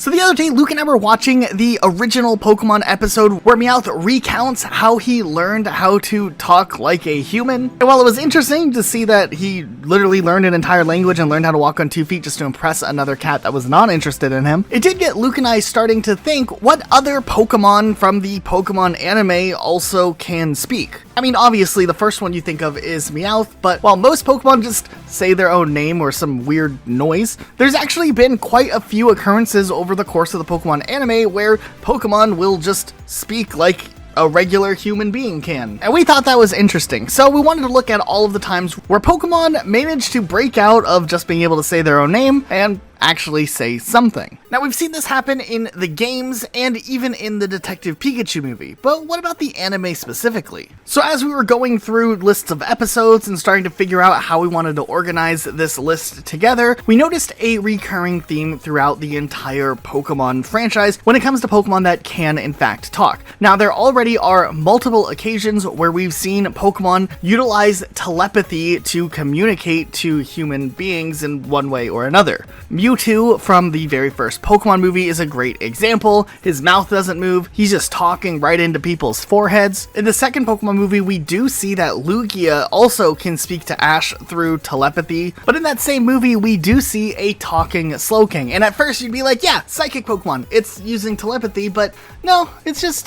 So the other day, Luke and I were watching the original Pokemon episode where Meowth recounts how he learned how to talk like a human. And while it was interesting to see that he literally learned an entire language and learned how to walk on 2 feet just to impress another cat that was not interested in him, it did get Luke and I starting to think what other Pokemon from the Pokemon anime also can speak. I mean, obviously the first one you think of is Meowth, but while most Pokemon just say their own name or some weird noise, there's actually been quite a few occurrences over the course of the Pokemon anime where Pokemon will just speak like a regular human being can. And we thought that was interesting, so we wanted to look at all of the times where Pokemon managed to break out of just being able to say their own name and actually say something. Now, we've seen this happen in the games and even in the Detective Pikachu movie, but what about the anime specifically? So as we were going through lists of episodes and starting to figure out how we wanted to organize this list together, we noticed a recurring theme throughout the entire Pokemon franchise when it comes to Pokemon that can in fact talk. Now, there already are multiple occasions where we've seen Pokemon utilize telepathy to communicate to human beings in one way or another. Mewtwo from the very first Pokemon movie is a great example. His mouth doesn't move, he's just talking right into people's foreheads. In the second Pokemon movie, we do see that Lugia also can speak to Ash through telepathy, but in that same movie, we do see a talking Slowking. And at first you'd be like, yeah, psychic Pokemon, it's using telepathy, but no, it's just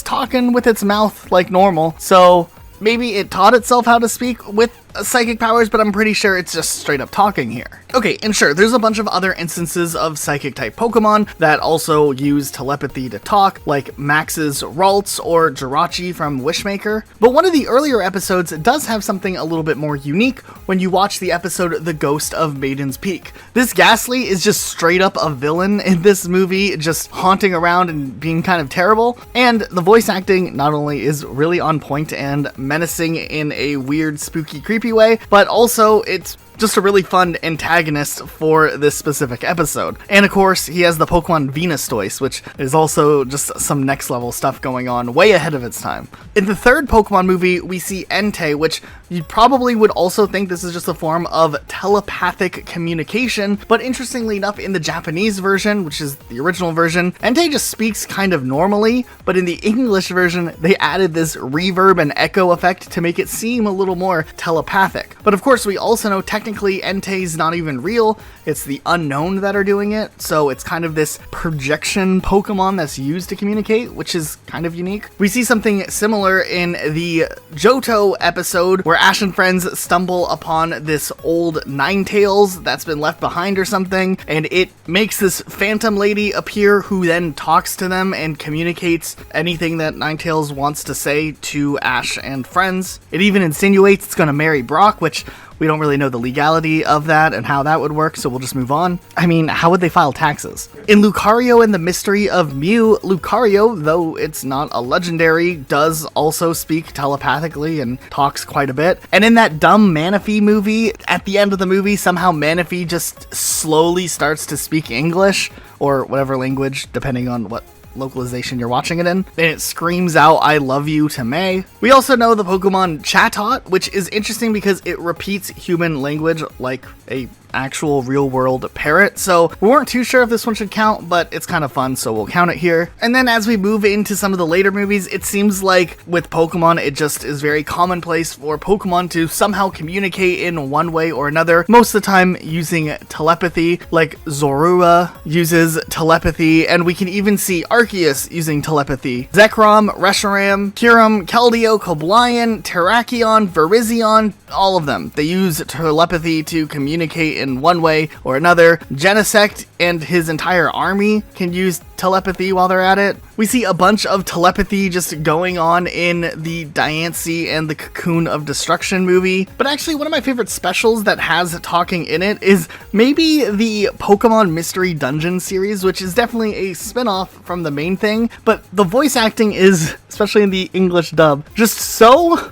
talking with its mouth like normal. So maybe it taught itself how to speak with psychic powers, but I'm pretty sure it's just straight up talking here. Okay, and sure, there's a bunch of other instances of psychic type Pokemon that also use telepathy to talk, like Max's Ralts or Jirachi from Wishmaker. But one of the earlier episodes does have something a little bit more unique when you watch the episode The Ghost of Maiden's Peak. This Ghastly is just straight up a villain in this movie, just haunting around and being kind of terrible. And the voice acting not only is really on point and menacing in a weird, spooky, creepy way, but also it's just a really fun antagonist for this specific episode. And of course, he has the Pokemon Venustoise, which is also just some next level stuff going on way ahead of its time. In the third Pokemon movie, we see Entei, which you probably would also think this is just a form of telepathic communication, but interestingly enough, in the Japanese version, which is the original version, Entei just speaks kind of normally, but in the English version, they added this reverb and echo effect to make it seem a little more telepathic. But of course, we also know technically Entei's not even real, it's the unknown that are doing it, so it's kind of this projection Pokemon that's used to communicate, which is kind of unique. We see something similar in the Johto episode where Ash and friends stumble upon this old Ninetales that's been left behind or something, and it makes this phantom lady appear who then talks to them and communicates anything that Ninetales wants to say to Ash and friends. It even insinuates it's gonna marry Brock, which we don't really know the legality of that and how that would work, so we'll just move on. I mean, how would they file taxes? In Lucario and the Mystery of Mew, Lucario, though it's not a legendary, does also speak telepathically and talks quite a bit. And in that dumb Manaphy movie, at the end of the movie, somehow Manaphy just slowly starts to speak English, or whatever language, depending on what localization you're watching it in, and it screams out "I love you" to May. We also know the Pokemon Chatot, which is interesting because it repeats human language like a actual real-world parrot, so we weren't too sure if this one should count, but it's kind of fun, so we'll count it here. And then as we move into some of the later movies, it seems like with Pokemon, it just is very commonplace for Pokemon to somehow communicate in one way or another, most of the time using telepathy, like Zorua uses telepathy, and we can even see Arceus using telepathy. Zekrom, Reshiram, Kyurem, Keldeo, Cobalion, Terrakion, Virizion, all of them. They use telepathy to communicate in one way or another. Genesect and his entire army can use telepathy while they're at it. We see a bunch of telepathy just going on in the Diancie and the Cocoon of Destruction movie. But actually, one of my favorite specials that has talking in it is maybe the Pokemon Mystery Dungeon series, which is definitely a spin-off from the main thing. But the voice acting is, especially in the English dub, just so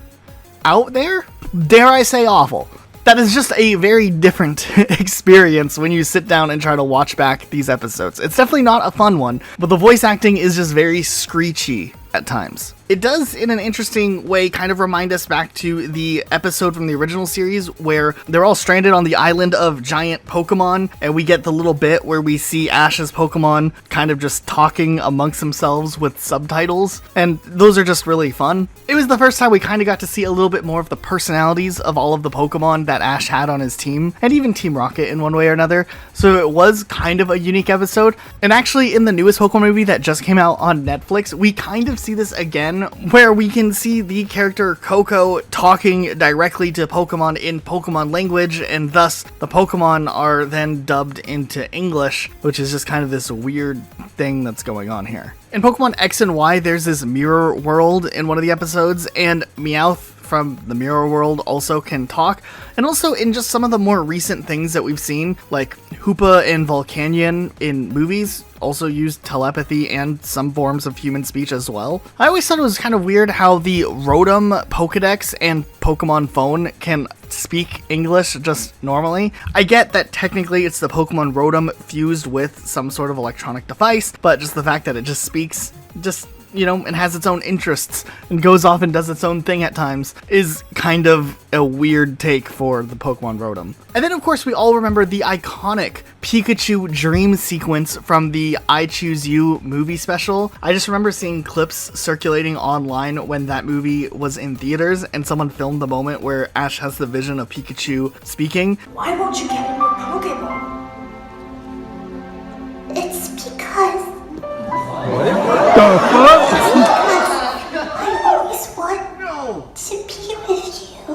out there, dare I say awful. That is just a very different experience when you sit down and try to watch back these episodes. It's definitely not a fun one, but the voice acting is just very screechy at times. It does, in an interesting way, kind of remind us back to the episode from the original series where they're all stranded on the island of giant Pokemon, and we get the little bit where we see Ash's Pokemon kind of just talking amongst themselves with subtitles, and those are just really fun. It was the first time we kind of got to see a little bit more of the personalities of all of the Pokemon that Ash had on his team, and even Team Rocket in one way or another, so it was kind of a unique episode. And actually, in the newest Pokemon movie that just came out on Netflix, we kind of see this again, where we can see the character Coco talking directly to Pokemon in Pokemon language, and thus the Pokemon are then dubbed into English, which is just kind of this weird thing that's going on here. In Pokemon X and Y, there's this mirror world in one of the episodes, and Meowth from the mirror world also can talk. And also in just some of the more recent things that we've seen, like Hoopa and Volcanion in movies, also used telepathy and some forms of human speech as well. I always thought it was kind of weird how the Rotom Pokedex and Pokemon Phone can speak English just normally. I get that technically it's the Pokemon Rotom fused with some sort of electronic device, but just the fact that it just speaks, and has its own interests and goes off and does its own thing at times is kind of a weird take for the Pokemon Rotom. And then of course we all remember the iconic Pikachu dream sequence from the I Choose You movie special. I just remember seeing clips circulating online when that movie was in theaters, and someone filmed the moment where Ash has the vision of Pikachu speaking. Why won't you get in your Pokeball? It's because... What the fuck? I always want to be with you.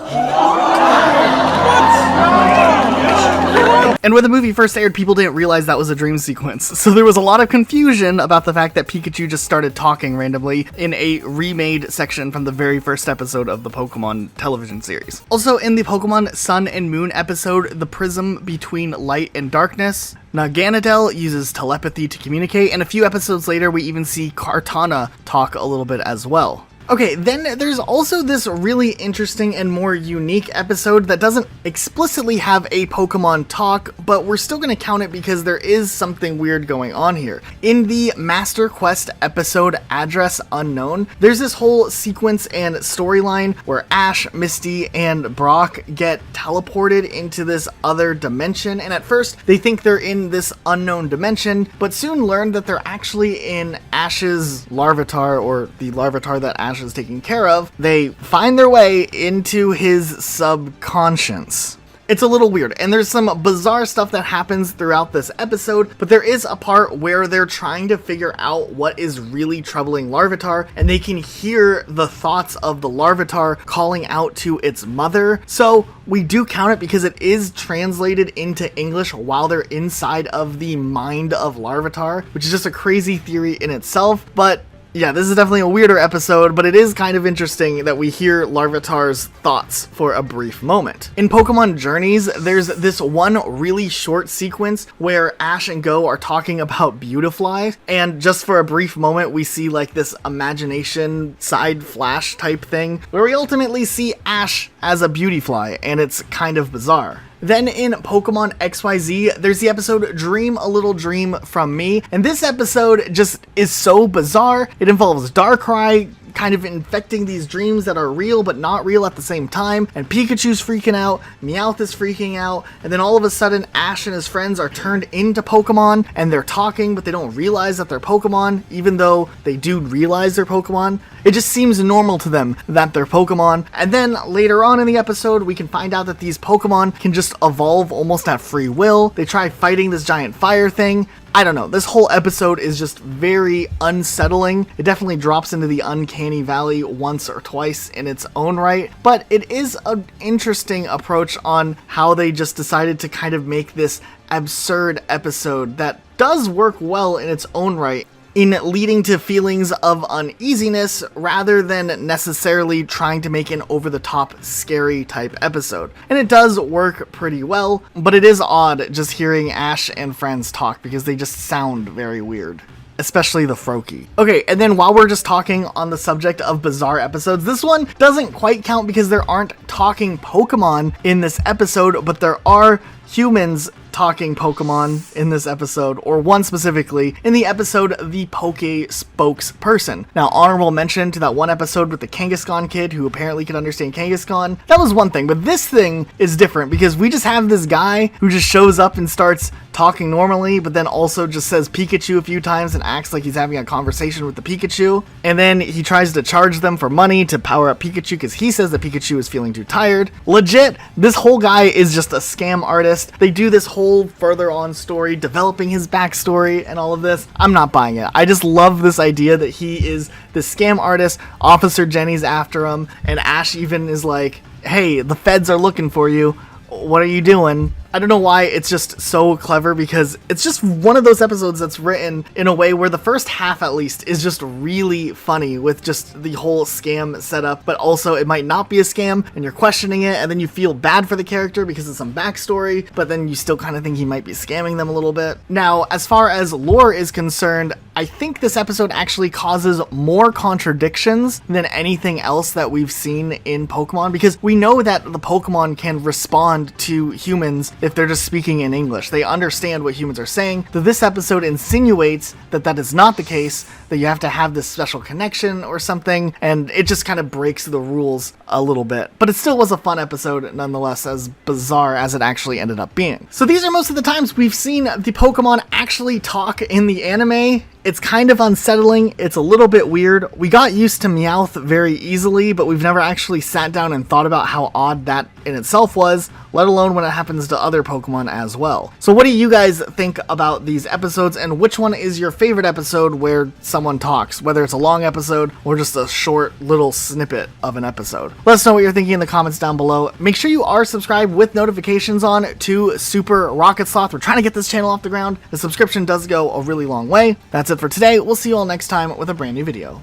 And when the movie first aired, people didn't realize that was a dream sequence. So there was a lot of confusion about the fact that Pikachu just started talking randomly in a remade section from the very first episode of the Pokemon television series. Also in the Pokemon Sun and Moon episode, The Prism Between Light and Darkness, Naganadel uses telepathy to communicate, and a few episodes later we even see Kartana talk a little bit as well. Okay, then there's also this really interesting and more unique episode that doesn't explicitly have a Pokemon talk, but we're still going to count it because there is something weird going on here. In the Master Quest episode Address Unknown, there's this whole sequence and storyline where Ash, Misty, and Brock get teleported into this other dimension, and at first they think they're in this unknown dimension, but soon learn that they're actually in Ash's Larvitar, or the Larvitar that Ash is taking care of. They find their way into his subconscious. It's a little weird, and there's some bizarre stuff that happens throughout this episode, but there is a part where they're trying to figure out what is really troubling Larvitar, and they can hear the thoughts of the Larvitar calling out to its mother. So we do count it because it is translated into English while they're inside of the mind of Larvitar, which is just a crazy theory in itself, but yeah, this is definitely a weirder episode, but it is kind of interesting that we hear Larvitar's thoughts for a brief moment. In Pokemon Journeys, there's this one really short sequence where Ash and Go are talking about Beautifly, and just for a brief moment we see like this imagination side flash type thing, where we ultimately see Ash as a Beautifly, and it's kind of bizarre. Then in Pokemon XYZ, there's the episode Dream a Little Dream from Me, and this episode just is so bizarre. It involves Darkrai kind of infecting these dreams that are real but not real at the same time, and Pikachu's freaking out, Meowth is freaking out, and then all of a sudden Ash and his friends are turned into Pokemon, and they're talking but they don't realize that they're Pokemon, even though they do realize they're Pokemon. It just seems normal to them that they're Pokemon, and then later on in the episode we can find out that these Pokemon can just evolve almost at free will. They try fighting this giant fire thing. I don't know, this whole episode is just very unsettling. It definitely drops into the uncanny valley once or twice in its own right, but it is an interesting approach on how they just decided to kind of make this absurd episode that does work well in its own right, in leading to feelings of uneasiness rather than necessarily trying to make an over-the-top scary type episode. And it does work pretty well, but it is odd just hearing Ash and friends talk because they just sound very weird. Especially the Froakie. Okay, and then while we're just talking on the subject of bizarre episodes, this one doesn't quite count because there aren't talking Pokemon in this episode, but there are humans talking Pokemon in this episode, or one specifically in the episode The Poke Spokesperson. Now, honorable mention to that one episode with the Kangaskhan kid who apparently could understand Kangaskhan. That was one thing, but this thing is different because we just have this guy who just shows up and starts talking normally, but then also just says Pikachu a few times and acts like he's having a conversation with the Pikachu. And then he tries to charge them for money to power up Pikachu because he says that Pikachu is feeling too tired. Legit, this whole guy is just a scam artist. They do this whole further on story, developing his backstory and all of this. I'm not buying it. I just love this idea that he is this scam artist. Officer Jenny's after him, and Ash even is like, hey, the feds are looking for you. What are you doing? I don't know why it's just so clever, because it's just one of those episodes that's written in a way where the first half at least is just really funny with just the whole scam setup, but also it might not be a scam and you're questioning it, and then you feel bad for the character because of some backstory, but then you still kind of think he might be scamming them a little bit. Now, as far as lore is concerned, I think this episode actually causes more contradictions than anything else that we've seen in Pokemon, because we know that the Pokemon can respond to humans if they're just speaking in English. They understand what humans are saying. Though this episode insinuates that that is not the case, that you have to have this special connection or something, and it just kind of breaks the rules a little bit. But it still was a fun episode nonetheless, as bizarre as it actually ended up being. So these are most of the times we've seen the Pokemon actually talk in the anime. It's kind of unsettling, it's a little bit weird. We got used to Meowth very easily, but we've never actually sat down and thought about how odd that in itself was, let alone when it happens to other Pokemon as well. So what do you guys think about these episodes, and which one is your favorite episode where someone talks, whether it's a long episode or just a short little snippet of an episode? Let us know what you're thinking in the comments down below. Make sure you are subscribed with notifications on to Super Rocket Sloth. We're trying to get this channel off the ground. The subscription does go a really long way. That's it for today. We'll see you all next time with a brand new video.